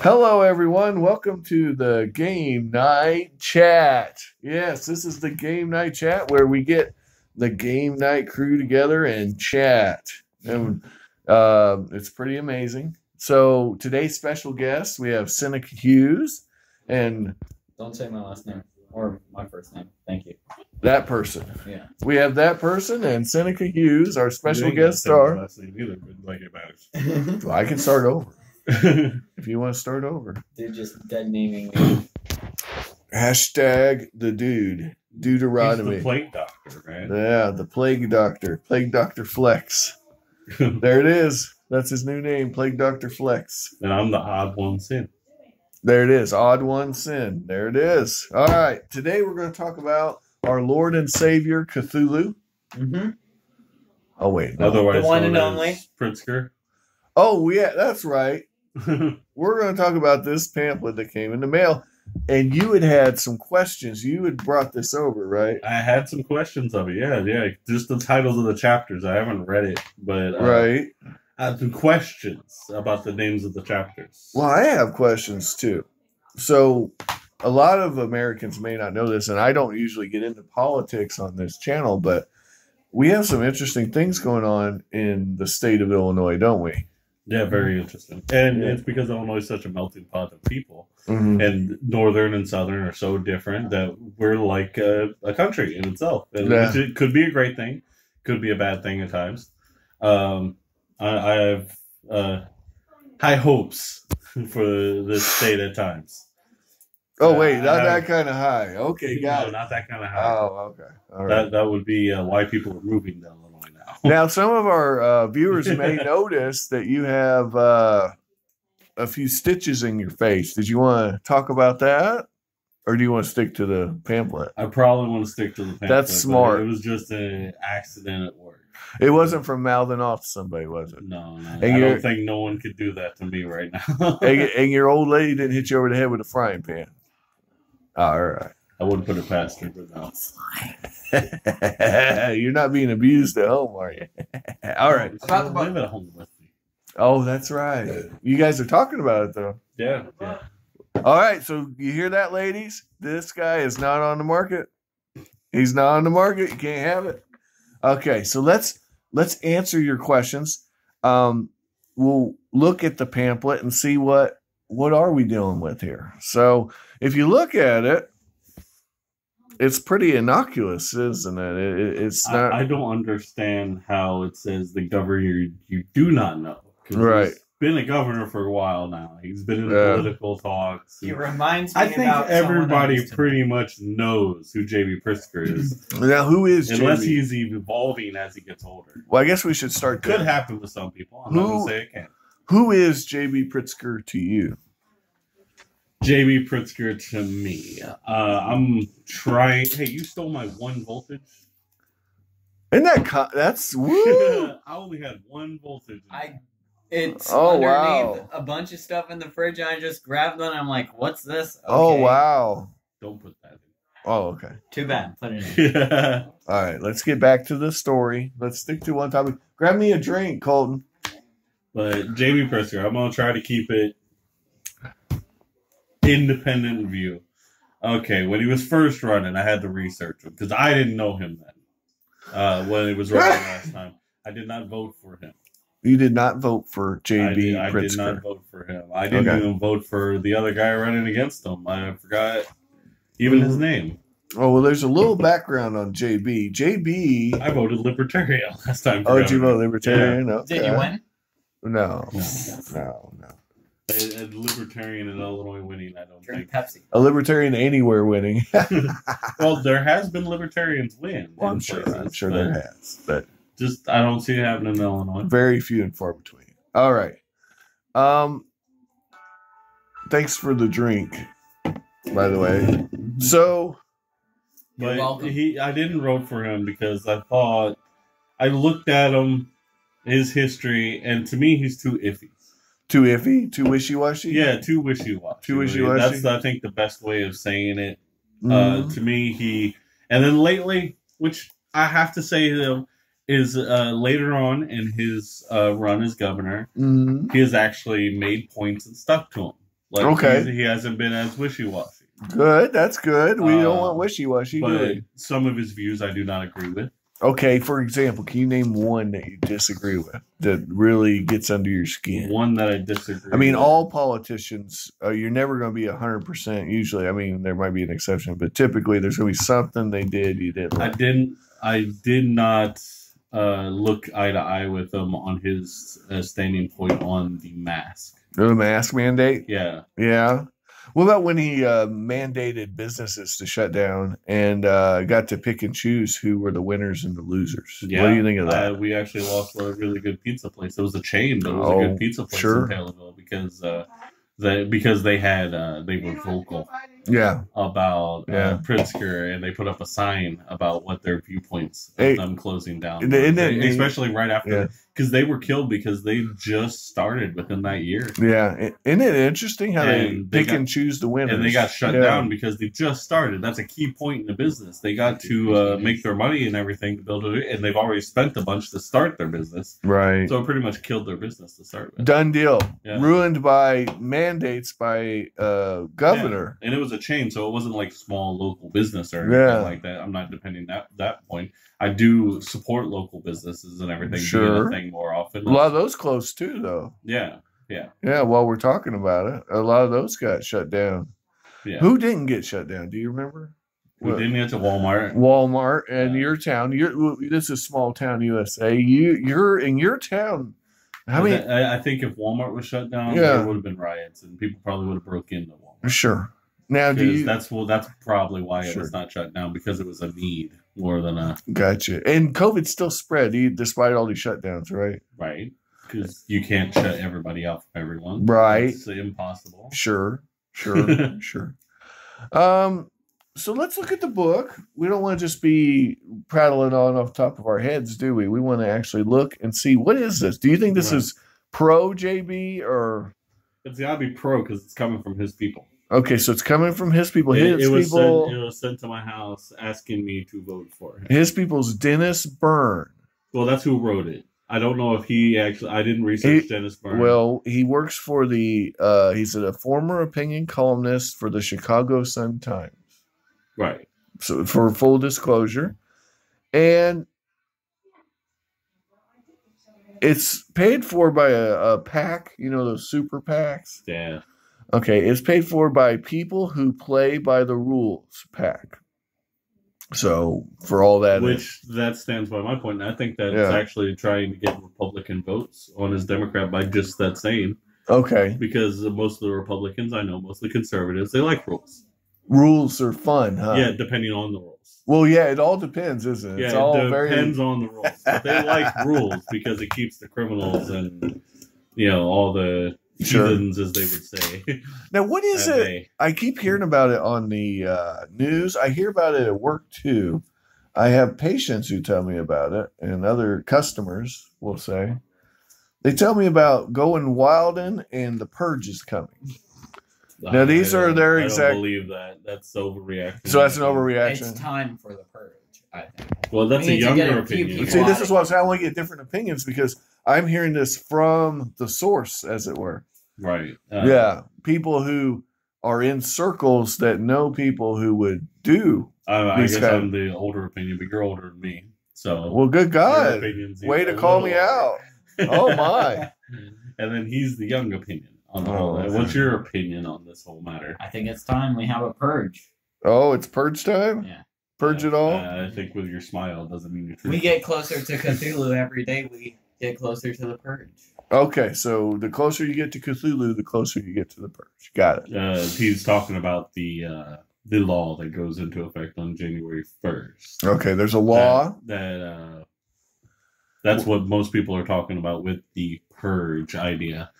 Hello, everyone. Welcome to the game night chat. Yes, this is the game night chat where we get the game night crew together and chat. And it's pretty amazing. So today's special guest, we have Seneca Hughes and... Don't say my last name or my first name. Thank you. That person. Yeah. We have that person and Seneca Hughes, our special guest star. Last name either, but like it matters. Well, I can start over. If you want to start over. Dude, just dead naming me. Hashtag the dude. Deuteronomy. He's the plague doctor, right? Yeah, the Plague Doctor. Plague Doctor Flex. There it is. That's his new name, Plague Doctor Flex. And I'm the odd one sin. There it is. Odd one sin. There it is. All right. Today we're going to talk about our Lord and Savior, Cthulhu. Mm-hmm. Oh, wait. No. Otherwise The one and known only. as Pritzker. Oh, yeah, that's right. We're going to talk about this pamphlet that came in the mail. And you had some questions. You had brought this over, right? I had some questions of it. Yeah. Just the titles of the chapters. I haven't read it, but Right. I had some questions about the names of the chapters. Well, I have questions too. So, a lot of Americans may not know this, and I don't usually get into politics on this channel, but we have some interesting things going on in the state of Illinois, don't we? Yeah, very interesting. And Yeah. it's because Illinois is such a melting pot of people. Mm-hmm. And northern and southern are so different that we're like a country in itself. And Yeah. it could be a great thing, could be a bad thing at times. I have high hopes for this state at times. Oh, wait, not that kind of high. Okay, No, got it. not that kind of high. Oh, okay. All right. That would be why people are moving to Illinois now. Now, some of our viewers may notice that you have a few stitches in your face. Did you want to talk about that? Or do you want to stick to the pamphlet? I probably want to stick to the pamphlet. That's smart. It was just an accident at work. It wasn't from mouthing off to somebody, was it? No. And I don't think no one could do that to me right now. And your old lady didn't hit you over the head with a frying pan. All right. I wouldn't put it past her, but no. You're not being abused at home, are you? All right. She doesn't live at home with me. Oh, that's right. You guys are talking about it, though. Yeah. All right. So you hear that, ladies? This guy is not on the market. He's not on the market. You can't have it. Okay. So let's answer your questions. We'll look at the pamphlet and see what are we dealing with here. So if you look at it, it's pretty innocuous, isn't it? It's not. I don't understand how it says the governor you do not know. 'Cause Right. He's been a governor for a while now. He's been in political talks. He reminds me I think about someone I everybody used to pretty much knows who J.B. Pritzker is. Now, who is Unless JB? he's evolving as he gets older. Well, I guess we should start Could there. happen with some people. I'm not going Who- to say it can't. Who is J.B. Pritzker to you? J.B. Pritzker to me. I'm trying. Hey, you stole my 1 voltage. Isn't that that's woo? I only had 1 voltage. It's Oh, underneath wow. a bunch of stuff in the fridge, and I just grabbed one. And I'm like, "What's this?" Oh Okay. wow. Don't put that Oh okay. Too bad. Put it in. in. Yeah. All right. Let's get back to the story. Let's stick to one topic. Grab me a drink, Colton. But J.B. Pritzker, I'm going to try to keep it independent view. Okay, when he was first running, I had to research him because I didn't know him then. When he was running last time, I did not vote for him. You did not vote for J.B. I did not Pritzker. vote for him. I didn't Okay. even vote for the other guy running against him. I forgot even his name. Oh well, there's a little background on J.B. J.B. I voted Libertarian last time. Oh, did you vote Libertarian? Okay. Did you win? No. No. A Libertarian in Illinois winning, I don't Drink think. Pepsi. A Libertarian anywhere winning. Well, there has been Libertarians win. Well, in I'm sure places, there but has, but Just I don't see it happening in Illinois. very few and far between. All right. Thanks for the drink, by the way. So, You're But welcome. I didn't vote for him because I thought I looked at him, his history, and to me he's too iffy. too iffy, too wishy-washy. Yeah, too wishy-washy. Too wishy-washy? That's I think the best way of saying it. Mhm. To me, and then lately, which I have to say though, is later on in his run as governor, Mhm. he has actually made points and stuck to them. Like, Okay. he hasn't been as wishy-washy. Good. That's good. We don't want wishy-washy, do But we? some of his views I do not agree with. Okay, for example, can you name one that you disagree with that really gets under your skin? One that I disagree I mean, with. all politicians, you're never going to be 100% usually. I mean, there might be an exception, but typically there's going to be something they did you didn't like. I did not look eye to eye with him on his standing point on the mask. The mask mandate? Yeah. Yeah. What about when he mandated businesses to shut down and got to pick and choose who were the winners and the losers? Yeah. What do you think of that? We actually lost a really good pizza place. It was a chain, but it was a good pizza place sure. in Taylorville because they had they were vocal Yeah. about Yeah. Pritzker, and they put up a sign about what their viewpoints of Hey, them closing down, especially right after, because they were killed because they just started within that year. Yeah, isn't it interesting how they pick got, and choose the winners? And they got shut down because they just started. That's a key point in the business. They got to make their money and everything to build it, and they've already spent a bunch to start their business. Right. So it pretty much killed their business to start with. Done deal. Yeah. Ruined by mandates by governor. Yeah. And it was a chain, so it wasn't like small local business or anything like that. I'm not depending that point. I do support local businesses and everything being a thing more often. A lot of those closed too, though. Yeah. Yeah, while we're talking about it, a lot of those got shut down. Yeah. Who didn't get shut down? Do you remember? We didn't get to Walmart. Walmart and your town. This is small town USA. You're in your town. I think if Walmart was shut down, there would have been riots and people probably would have broke into Walmart. Sure. Now, that's probably why it was not shut down, because it was a need more than a. Gotcha. And COVID still spread despite all these shutdowns, right? Right. Because you can't shut everybody out from everyone. Right. It's impossible. Sure. Sure. So let's look at the book. We don't want to just be prattling on off the top of our heads, do we? We want to actually look and see, what is this? Do you think this is pro JB or? It's got to be pro because it's coming from his people. Okay, so it's coming from his people. It was sent to my house asking me to vote for him. His people's Dennis Byrne. Well, that's who wrote it. I don't know if he actually. I didn't research Dennis Byrne. Well, he works for the. He's a former opinion columnist for the Chicago Sun-Times. Right. So, for full disclosure, and it's paid for by a PAC. You know, those super PACs. Yeah. Okay, it's paid for by people who play by the rules, PAC. So, for all that, that stands by my point. And I think that it's actually trying to get Republican votes on his Democrat by just that saying. Okay. Because most of the Republicans I know, mostly conservatives, they like rules. Rules are fun, huh? Yeah, depending on the rules. Well, yeah, it all depends, isn't it? Yeah, it's all depends on the rules. But they like rules because it keeps the criminals and, all the heathens, as they would say. Now, what is it? I keep hearing about it on the news. I hear about it at work, too. I have patients who tell me about it, and other customers will say. They tell me about going wildin' and the purge is coming. Now, these are their exact... I don't believe that. That's overreaction. So that's an overreaction? It's time for the purge, I think. Well, that's a younger opinion. See, this is what I want to get different opinions because I'm hearing this from the source, as it were. Right. People who are in circles that know people who would do. I guess I'm the older opinion, but you're older than me. So. Well, good God. Way to call me out. Oh, my. And then he's the young opinion. What's your opinion on this whole matter? I think it's time we have a purge. Oh, it's purge time? Yeah. Purge it all? I think with your smile doesn't mean you're true. We get closer to Cthulhu every day. We get closer to the purge. Okay, so the closer you get to Cthulhu, the closer you get to the purge. Got it. He's talking about the law that goes into effect on January 1st. Okay, there's a law. That's what most people are talking about with the purge idea.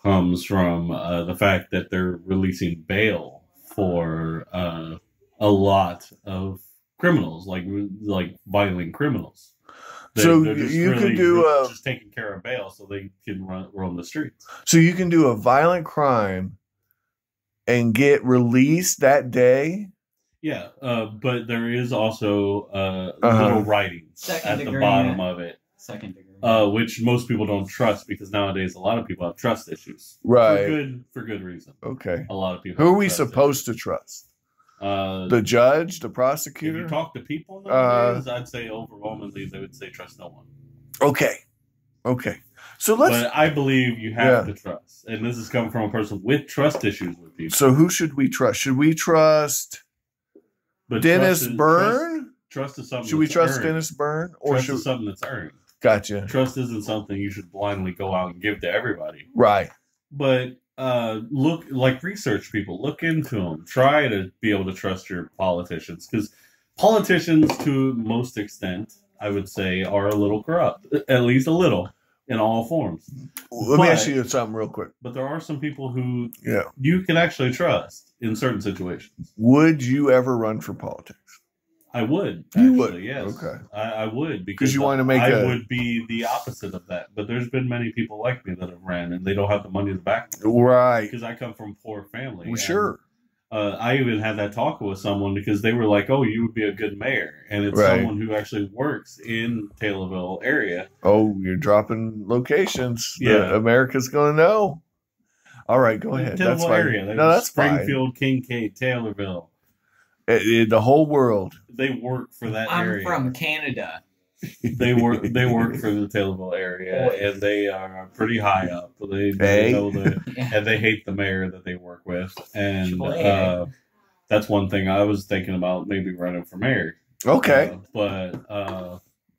Comes from the fact that they're releasing bail for a lot of criminals, like violent criminals. So you can do just taking care of bail so they can roam the streets. So you can do a violent crime and get released that day. Yeah, but there is also little writing at the bottom of it. Second degree. which most people don't trust because nowadays a lot of people have trust issues. Right. For good reason. Okay. A lot of people. Who are we supposed to trust? The judge, the If prosecutor? you talk to people nowadays, I'd say overwhelmingly they would say trust no one. Okay. So let's. But I believe you have to trust, and this is coming from a person with trust issues with people. So who should we trust? Should we trust Dennis Byrne? Trust is something. Should we trust earned. Dennis Byrne, or Trust should is something that's earned? Gotcha. Trust isn't something you should blindly go out and give to everybody. Right. But research people, look into them. Try to be able to trust your politicians, because politicians, to most extent, I would say, are a little corrupt, at least a little, in all forms. Let me ask you something real quick. But there are some people who you can actually trust in certain situations. Would you ever run for politics? I would. You would? Yes. Okay. I would, because you want to make I would be the opposite of that. But there's been many people like me that have ran, and they don't have the money to back them. Right. Because I come from a poor family. Well, sure. I even had that talk with someone because they were like, "Oh, you would be a good mayor," and it's someone who actually works in Taylorville area. Oh, you're dropping locations. Yeah, America's going to know. All right, go ahead. Taylorville That's fine. area. No, that's Springfield, Kincaid, Taylorville. The whole world. They work for that area. I'm from Canada. They work for the Taylorville area, and they are pretty high up. They know and they hate the mayor that they work with, and that's one thing I was thinking about maybe running for mayor. Okay, but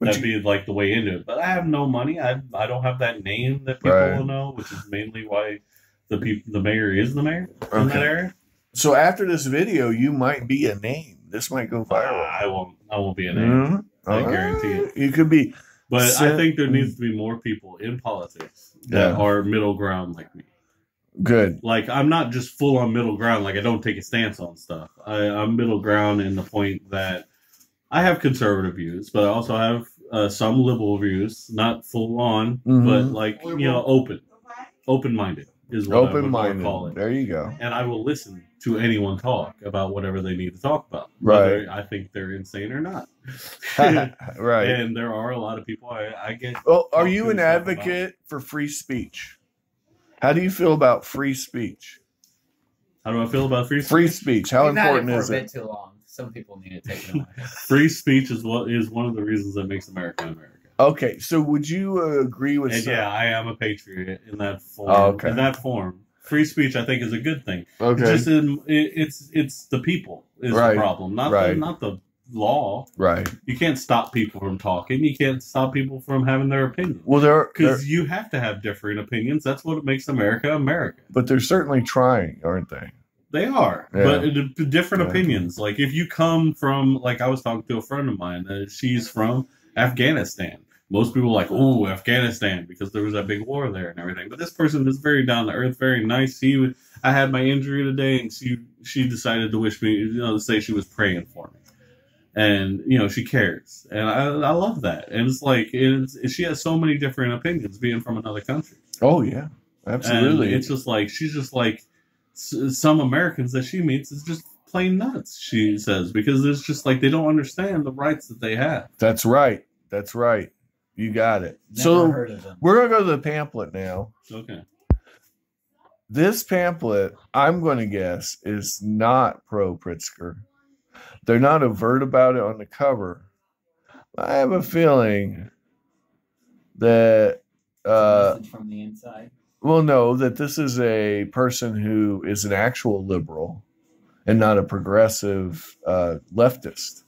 that'd be like the way into it. But I have no money. I don't have that name that people will know, which is mainly why the mayor is the mayor in that area. So after this video, you might be a name. This might go viral. I won't be a name. I guarantee it. You could be. But I think there needs to be more people in politics that are middle ground like me. Good. Like, I'm not just full on middle ground. Like, I don't take a stance on stuff. I'm middle ground in the point that I have conservative views, but I also have some liberal views. Not full on, but like, open-minded is what I would call it. There you go. And I will listen to anyone talk about whatever they need to talk about. Right. Whether I think they're insane or not. Right. And there are a lot of people I get. Well, are you an advocate for free speech? How do you feel about free speech? How do I feel about free speech? Free speech. How important is it? it? A bit too long. Some people need to take it away. Free speech is one of the reasons that makes America America. Okay, so would you agree with? And I am a patriot in that form. Oh, okay. In that form, free speech I think is a good thing. Okay, just it's the people is the problem, not the law. Right. You can't stop people from talking. You can't stop people from having their opinion. Well, because you have to have different opinions. That's what makes America America. But they're certainly trying, aren't they? They are, but different opinions. Like if you come from, like I was talking to a friend of mine, she's from Afghanistan. Most people are like, "Ooh, Afghanistan," because there was that big war there and everything. But this person is very down to earth, very nice. I had my injury today, and she decided to wish me, to say she was praying for me, and she cares, and I love that. And it's like she has so many different opinions, being from another country. Oh yeah, absolutely. And it's just like she's just like some Americans that she meets is just plain nuts. She says because it's just like they don't understand the rights that they have. That's right. That's right. You got it. So we're going to go to the pamphlet now. Okay. This pamphlet, I'm going to guess, is not pro-Pritzker. They're not overt about it on the cover. I have a feeling that... message from the inside? Well, no, that this is a person who is an actual liberal and not a progressive leftist.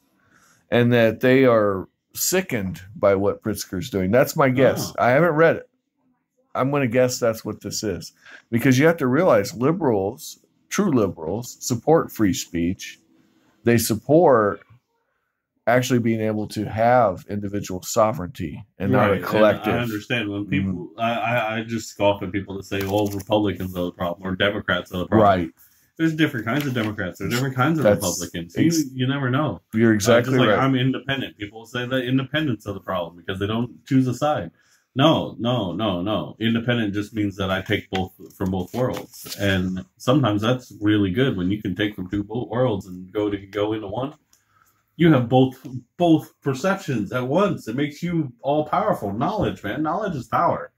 And that they are sickened by what Pritzker's doing. That's my guess. I haven't read it. I'm going to guess that's what this is. Because you have to realize liberals, true liberals, support free speech. They support actually being able to have individual sovereignty and not a collective. And I understand when people, I just scoff at people that say, well, Republicans are the problem or Democrats are the problem. Right. There's different kinds of Democrats. There's different kinds of Republicans. You never know. You're exactly just like right. I'm independent. People say that independents are the problem because they don't choose a side. No. Independent just means that I take both from both worlds, and sometimes that's really good when you can take from two worlds and go into one. you have both perceptions at once. It makes you all powerful. Knowledge, man. Knowledge is power.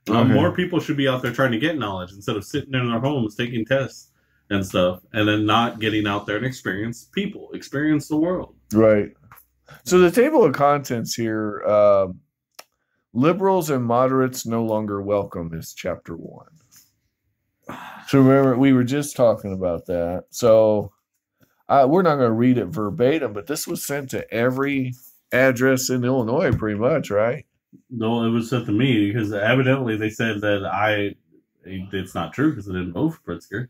More people should be out there trying to get knowledge instead of sitting in their homes taking tests and stuff, and then not getting out there and experience the world. Right. So the table of contents here, liberals and moderates no longer welcome is chapter 1. So remember, we were just talking about that. So we're not going to read it verbatim, but this was sent to every address in Illinois pretty much, right? No, it was sent to me because evidently they said that it's not true because I didn't vote for Pritzker.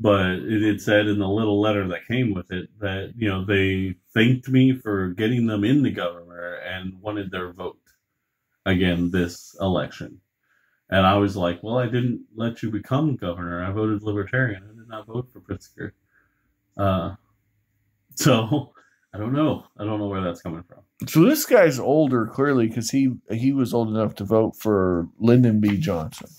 But it said in the little letter that came with it that, they thanked me for getting them in the government and wanted their vote again this election. And I was like, well, I didn't let you become governor. I voted Libertarian. I did not vote for Pritzker. So I don't know. I don't know where that's coming from. So this guy's older, clearly, because he was old enough to vote for Lyndon B. Johnson.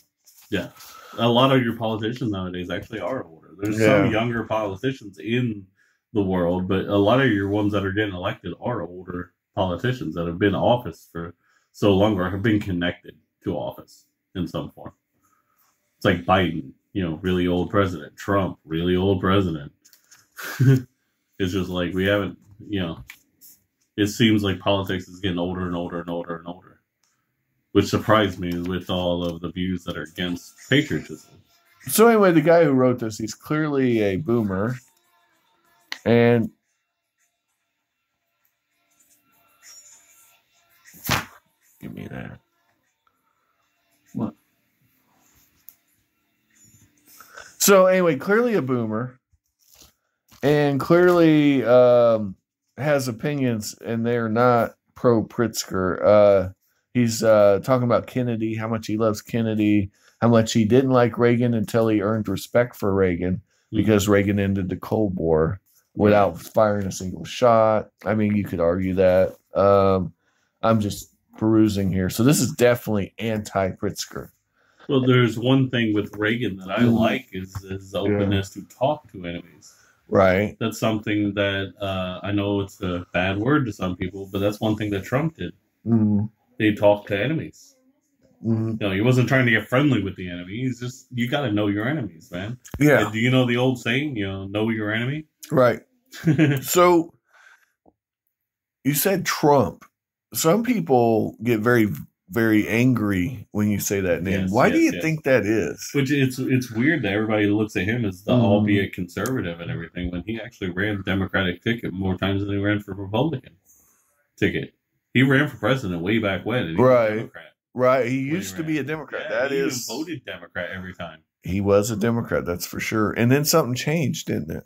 Yeah. A lot of your politicians nowadays actually are older. There's some younger politicians in the world, but a lot of your ones that are getting elected are older politicians that have been in office for so long or have been connected to office in some form. It's like Biden, really old president. Trump, really old president. It's just like we haven't, it seems like politics is getting older and older and older and older, which surprised me with all of the views that are against patriotism. So anyway, the guy who wrote this, he's clearly a boomer. And give me that. What? So anyway, clearly a boomer. And clearly has opinions, and they're not pro-Pritzker. He's talking about Kennedy, how much he loves Kennedy, how much he didn't like Reagan until he earned respect for Reagan because Reagan ended the Cold War without firing a single shot. I mean, you could argue that. I'm just perusing here. So this is definitely anti-Pritzker. Well, there's one thing with Reagan that I like is his openness to talk to enemies. Right. That's something that I know it's a bad word to some people, but that's one thing that Trump did. Mm-hmm. He talked to enemies. Mm-hmm. He wasn't trying to get friendly with the enemy. He's just, you got to know your enemies, man. Yeah. And do you know the old saying, know your enemy? Right. So you said Trump. Some people get very, very angry when you say that name. Why do you think that is? Which it's weird that everybody looks at him as the albeit conservative and everything when he actually ran the Democratic ticket more times than he ran for Republican ticket. He ran for president way back when. And he was a Democrat. Right. He used to be a Democrat. Yeah, he voted Democrat every time. He was a Democrat, that's for sure. And then something changed, didn't it?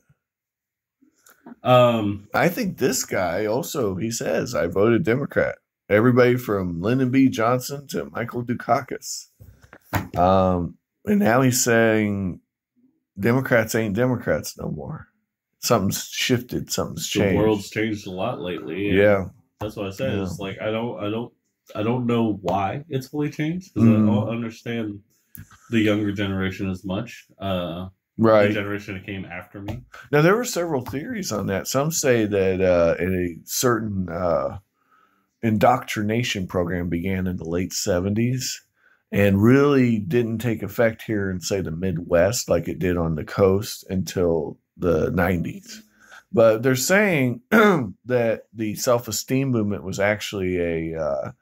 I think this guy also, he says, I voted Democrat. Everybody from Lyndon B. Johnson to Michael Dukakis. And now he's saying Democrats ain't Democrats no more. Something's shifted. Something's changed. The world's changed a lot lately. Yeah. That's what I said. Yeah. It's like, I don't know why it's fully changed. Because I don't understand the younger generation as much. Right. The generation that came after me. Now, there were several theories on that. Some say that in a certain indoctrination program began in the late 70s and really didn't take effect here in, say, the Midwest like it did on the coast until the 90s. But they're saying that the self-esteem movement was actually a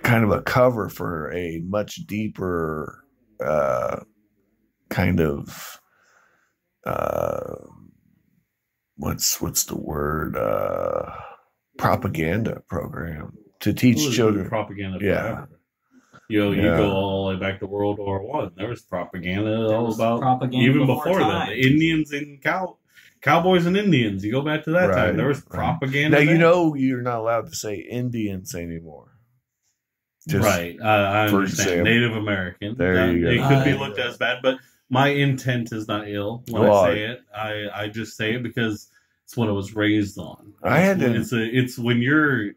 kind of a cover for a much deeper kind of what's the word propaganda program to teach children propaganda forever. You go all the way back to World War I. There was propaganda all about propaganda even before that. The Indians and cowboys and Indians. You go back to that time. There was propaganda. Now you're not allowed to say Indians anymore. Right. I understand. Native American. There you go. It could be looked at as bad, but my intent is not ill when I say it. I just say it because it's what I was raised on. It's when you're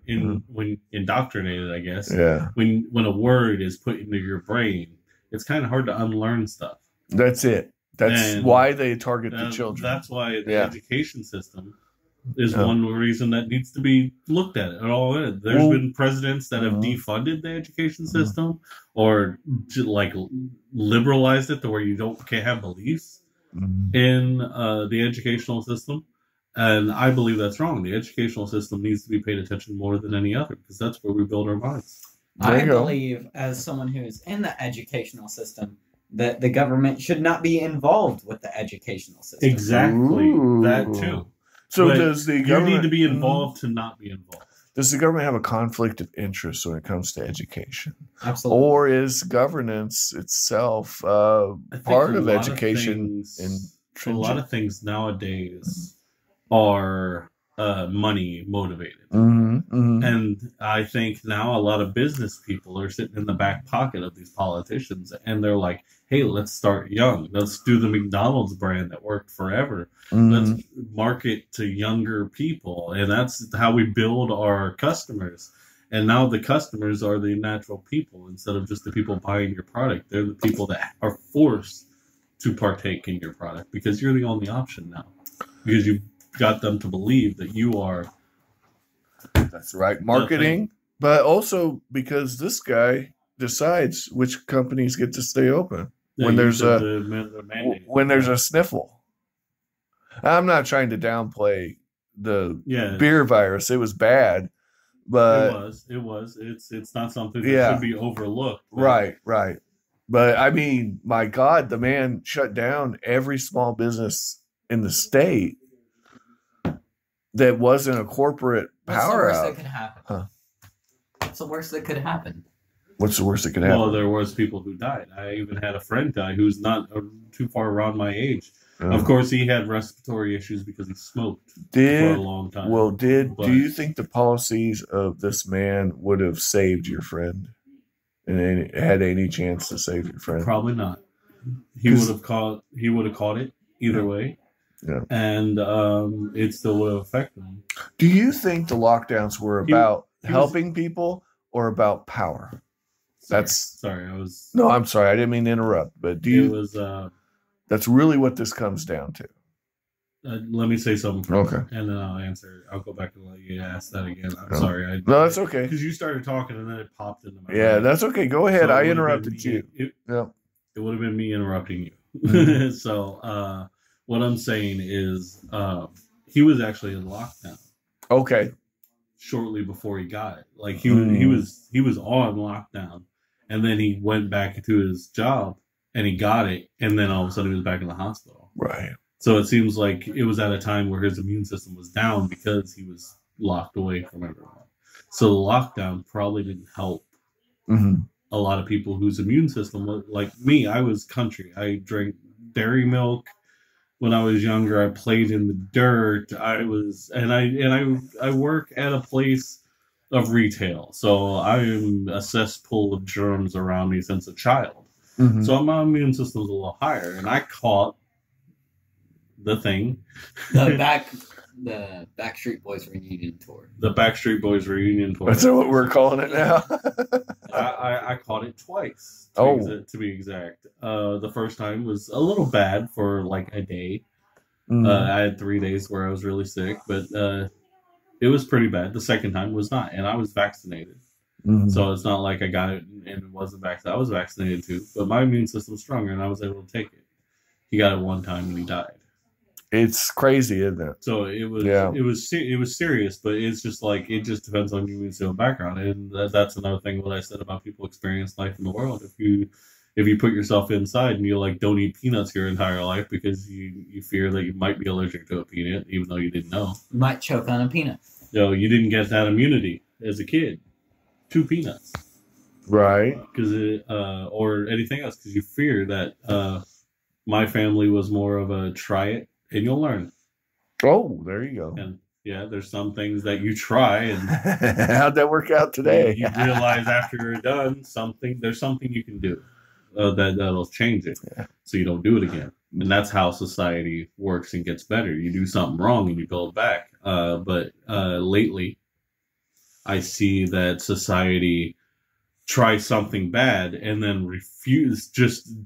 when indoctrinated, I guess. Yeah. When a word is put into your brain, it's kind of hard to unlearn stuff. That's it. That's why they target the children. That's why the education system is one reason that needs to be looked at it all. There's been presidents that have defunded the education system or like liberalized it to where you can't have beliefs in the educational system. And I believe that's wrong. The educational system needs to be paid attention more than any other because that's where we build our minds. I believe, as someone who is in the educational system, that the government should not be involved with the educational system. Exactly. That too. So but does the government... You need to be involved to not be involved. Does the government have a conflict of interest when it comes to education? Absolutely. Or is governance itself part of education? A lot of things nowadays are money motivated. And I think now a lot of business people are sitting in the back pocket of these politicians and they're like, hey, let's start young. Let's do the McDonald's brand that worked forever. Let's market to younger people. And that's how we build our customers. And now the customers are the natural people instead of just the people buying your product. They're the people that are forced to partake in your product because you're the only option now. Because you've got them to believe that you are... That's right. Marketing, but also because this guy decides which companies get to stay open when there's a sniffle. I'm not trying to downplay the beer virus. It was bad, but it was. It's not something that should be overlooked. Right. But I mean, my God, the man shut down every small business in the state that wasn't a corporate power. What's the worst that could happen? What's the worst that could happen? What's the worst that could happen? Well, there was people who died. I even had a friend die who's not too far around my age. Of course, he had respiratory issues because he smoked for a long time. Well, do you think the policies of this man would have saved your friend? And had any chance to save your friend? Probably not. He would have caught it either way. Yeah. And it still would have affected him. Do you think the lockdowns were about helping people or about power? Sorry, No, I'm sorry. I didn't mean to interrupt. But that's really what this comes down to. Let me say something first, okay, and then I'll answer. I'll go back and let you ask that again. I'm sorry. No, that's okay. Because you started talking and then it popped into my mind. That's okay. Go ahead. So I interrupted you. It would have been me interrupting you. So what I'm saying is he was actually in lockdown. Okay. Shortly before he got it, like he was on lockdown, and then he went back to his job and he got it, and then all of a sudden he was back in the hospital. Right. So it seems like it was at a time where his immune system was down because he was locked away from everyone. So the lockdown probably didn't help a lot of people whose immune system was like me. I was country. I drank dairy milk when I was younger. I played in the dirt. I work at a place of retail. So I am a cesspool of germs around me since a child. So my immune system's a little higher, and I caught the thing. The Backstreet Boys reunion tour. The Backstreet Boys reunion tour. That's what we're calling it now. I caught it twice. To be exact. The first time was a little bad for like a day. I had 3 days where I was really sick, but it was pretty bad. The second time was not, and I was vaccinated. So it's not like I got it and it wasn't vaccinated. I was vaccinated too, but my immune system's stronger and I was able to take it. He got it one time and he died. It's crazy, isn't it? So it was serious, but it's just like it just depends on your immune system background, and that's another thing what I said about people experience life in the world. If you put yourself inside and you like don't eat peanuts your entire life because you fear that you might be allergic to a peanut, even though you didn't know, you might choke on a peanut. So you didn't get that immunity as a kid to peanuts, right? Because or anything else, because you fear that. My family was more of a try it and you'll learn. Oh, there you go. And yeah, there's some things that you try and how'd that work out today? You realize after you're done there's something you can do that'll change it, so you don't do it again. And that's how society works and gets better. You do something wrong and you build back. But lately, I see that society tries something bad and then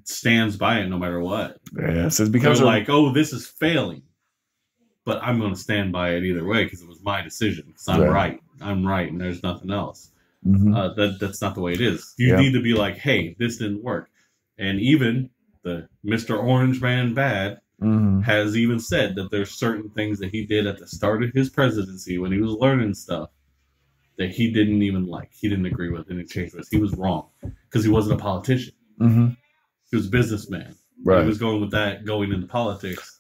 stands by it no matter what. Yeah, so it's because they're like, oh, this is failing. but I'm going to stand by it either way because it was my decision. Because I'm right. I'm right, and there's nothing else. That's not the way it is. You need to be like, hey, this didn't work. And even the Mr. Orange Man Bad has even said that there's certain things that he did at the start of his presidency when he was learning stuff that he didn't even like. He didn't agree with, and it changed with. He was wrong because he wasn't a politician. He was a businessman. Right. He was going with that going into politics.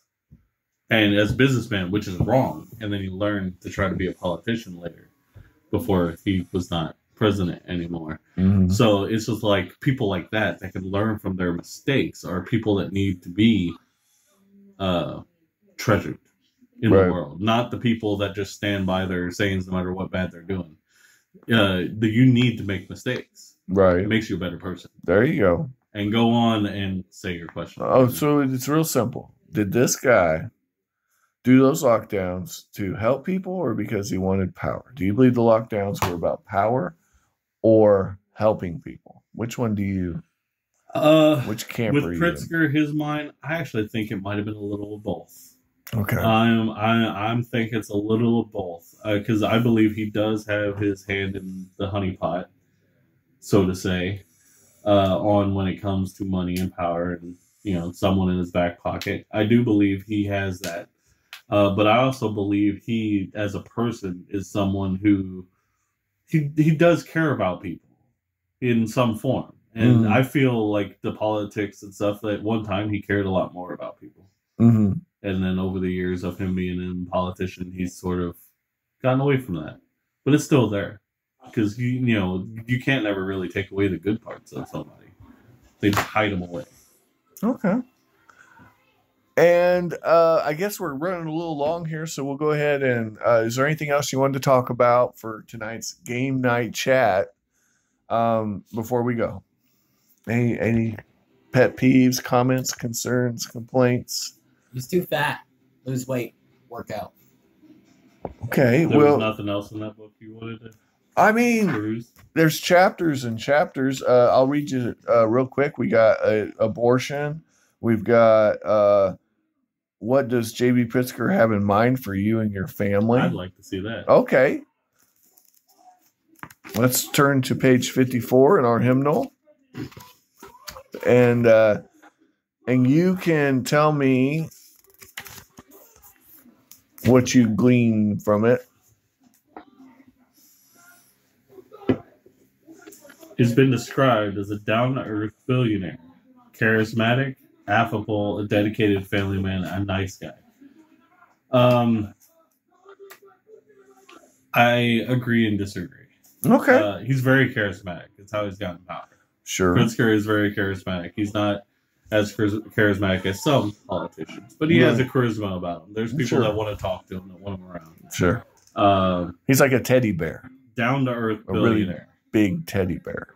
And as a businessman, which is wrong. And then he learned to try to be a politician later before he was not president anymore. So it's just like people like that can learn from their mistakes are people that need to be treasured in the world. Not the people that just stand by their sayings no matter what bad they're doing. You need to make mistakes. Right. It makes you a better person. There you go. And go on and say your question. Oh, so it's real simple. Did this guy do those lockdowns to help people or because he wanted power? Do you believe the lockdowns were about power or helping people? Which one do you... which camp with are you Pritzker, in? his mind, I actually think it might have been a little of both. Okay. I'm thinking it's a little of both. Because I believe he does have his hand in the honeypot, so to say, on when it comes to money and power and, someone in his back pocket. I do believe he has that. But I also believe he, as a person, is someone who he does care about people in some form. And I feel like the politics and stuff, at one time he cared a lot more about people. And then over the years of him being a politician, he's sort of gotten away from that. But it's still there. Because, you can't never really take away the good parts of somebody. They just hide them away. Okay. And I guess we're running a little long here, so we'll go ahead and is there anything else you wanted to talk about for tonight's game night chat before we go? Any pet peeves, comments, concerns, complaints? He's too fat. Lose weight. Work out. Okay. There was nothing else in that book you wanted to... I mean, there's chapters and chapters. I'll read you real quick. We got abortion. We've got... what does J.B. Pritzker have in mind for you and your family? I'd like to see that. Okay. Let's turn to page 54 in our hymnal. And you can tell me what you glean from it. He's been described as a down-to-earth billionaire, charismatic, affable, a dedicated family man, a nice guy. I agree and disagree. Okay. He's very charismatic. That's how he's gotten power. Sure. Pritzker is very charismatic. He's not as charismatic as some politicians, but he has a charisma about him. There's people that want to talk to him, that want him around. Sure. He's like a teddy bear. Down-to-earth billionaire. Really big teddy bear.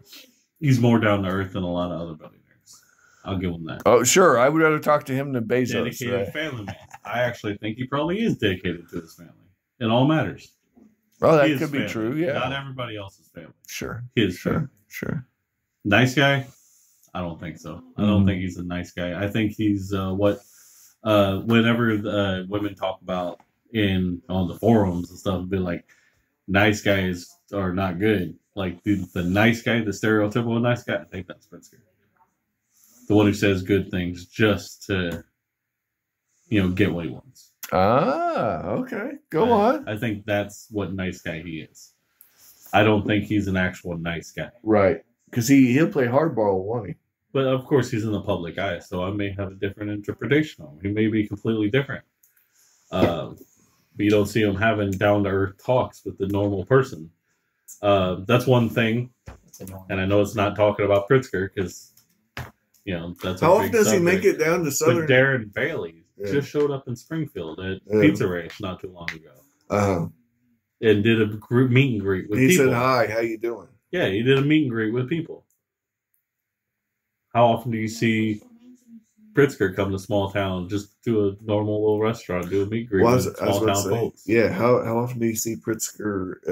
He's more down-to-earth than a lot of other billionaires. I'll give him that. Oh, sure. I would rather talk to him than Bezos. Dedicated family man. I actually think he probably is dedicated to his family. It all matters. Oh, that could be true, yeah. Not everybody else's family. Sure. His family. Sure. Nice guy? I don't think so. I don't think he's a nice guy. I think he's whenever women talk about on the forums and stuff, be like, nice guys are not good. Like the nice guy, the stereotypical nice guy, I think that's Pritzker. The one who says good things just to, get what he wants. Ah, okay. Go on. I think that's what nice guy he is. I don't think he's an actual nice guy. Right. Because he'll play hardball, won't he? But of course, he's in the public eye, so I may have a different interpretation of him. He may be completely different. But you don't see him having down-to-earth talks with the normal person. That's one thing. And I know it's not talking about Pritzker, because, that's how often does he make it down to Southern? But Darren Bailey just showed up in Springfield at Pizza Ranch not too long ago. Uh-huh. And did a group meet and greet with people. He said, hi, how you doing? Yeah, he did a meet and greet with people. How often do you see Pritzker come to small town, just do a normal little restaurant, do a meet and greet with small town folks? Yeah, how often do you see Pritzker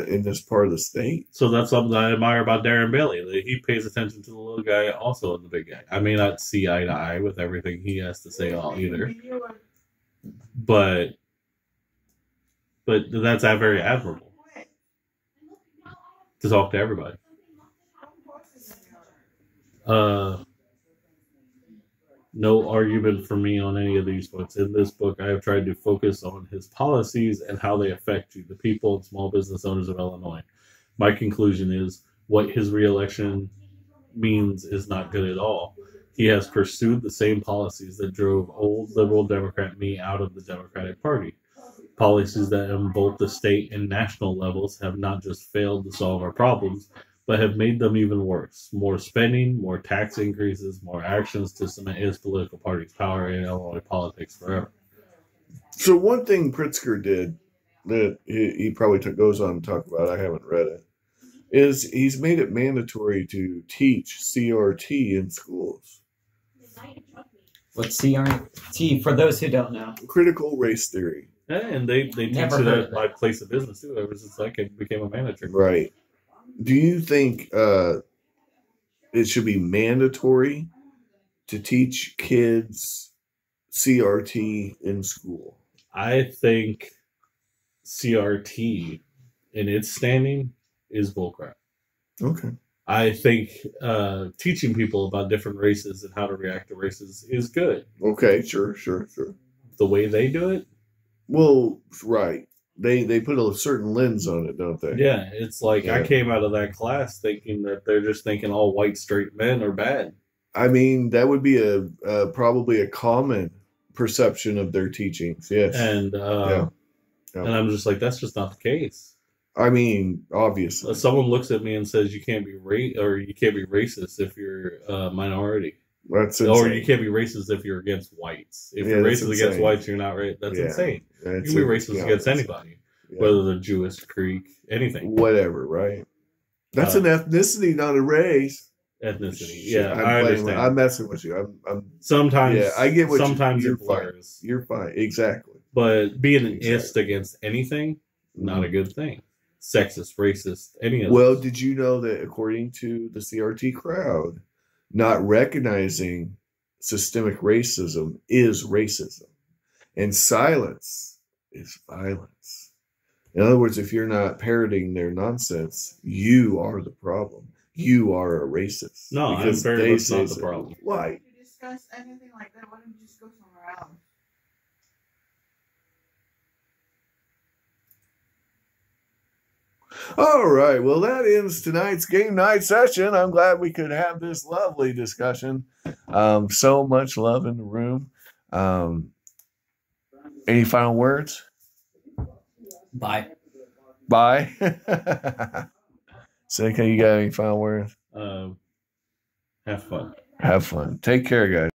in this part of the state? So that's something I admire about Darren Bailey. That he pays attention to the little guy, also in the big guy. I may not see eye to eye with everything he has to say either, but But that's very admirable to talk to everybody. No argument for me on any of these books. In this book, I have tried to focus on his policies and how they affect you, the people and small business owners of Illinois. My conclusion is what his reelection means is not good at all. He has pursued the same policies that drove old liberal Democrat me out of the Democratic Party. Policies that on both the state and national levels have not just failed to solve our problems, but have made them even worse. More spending, more tax increases, more actions to cement his political party's power in Illinois politics forever. So one thing Pritzker did that he probably goes on to talk about, I haven't read it, is he's made it mandatory to teach CRT in schools. What's CRT, for those who don't know? Critical race theory. Yeah, and they teach Never it heard at of my it. place of business too, ever since I became a manager. Right. Do you think it should be mandatory to teach kids CRT in school? I think CRT in its standing is bullcrap. Okay. I think teaching people about different races and how to react to races is good. Okay, sure. The way they do it, Well, right. They put a certain lens on it, don't they? yeah, it's like I Yeah. came out of that class thinking that they're just thinking all white straight men are bad. I mean, that would be a probably a common perception of their teachings. Yes. And Yeah. and I'm just like, that's just not the case. I mean, obviously. If someone looks at me and says you can't be racist if you're a minority. That's Or insane. you can't be racist if you're against whites. If Yeah, you're that's racist against insane. whites, you're not right. That's Yeah. insane. That's You can be racist yeah, against that's- anybody, yeah. whether they're Jewish, Greek, anything. Whatever, right? That's an ethnicity, not a race. Ethnicity. Shit, Yeah, I understand. I'm messing with you. I'm sometimes, yeah, I get what sometimes you're it blurs. You're fine. Exactly. But being an Exactly. ist against anything, not a good thing. Sexist, racist, any of Well, those. did you know that according to the CRT crowd, not recognizing systemic racism is racism, and silence is violence. In other words, if you're not parroting their nonsense, you are the problem. You are a racist. No, I'm Because very they much say not the so. problem. Why? If you discuss anything like that, why don't you just go somewhere else? All right. Well, that ends tonight's game night session. I'm glad we could have this lovely discussion. So much love in the room. Any final words? Bye. Bye. Seneca, you got any final words? Have fun. Have fun. Take care, guys.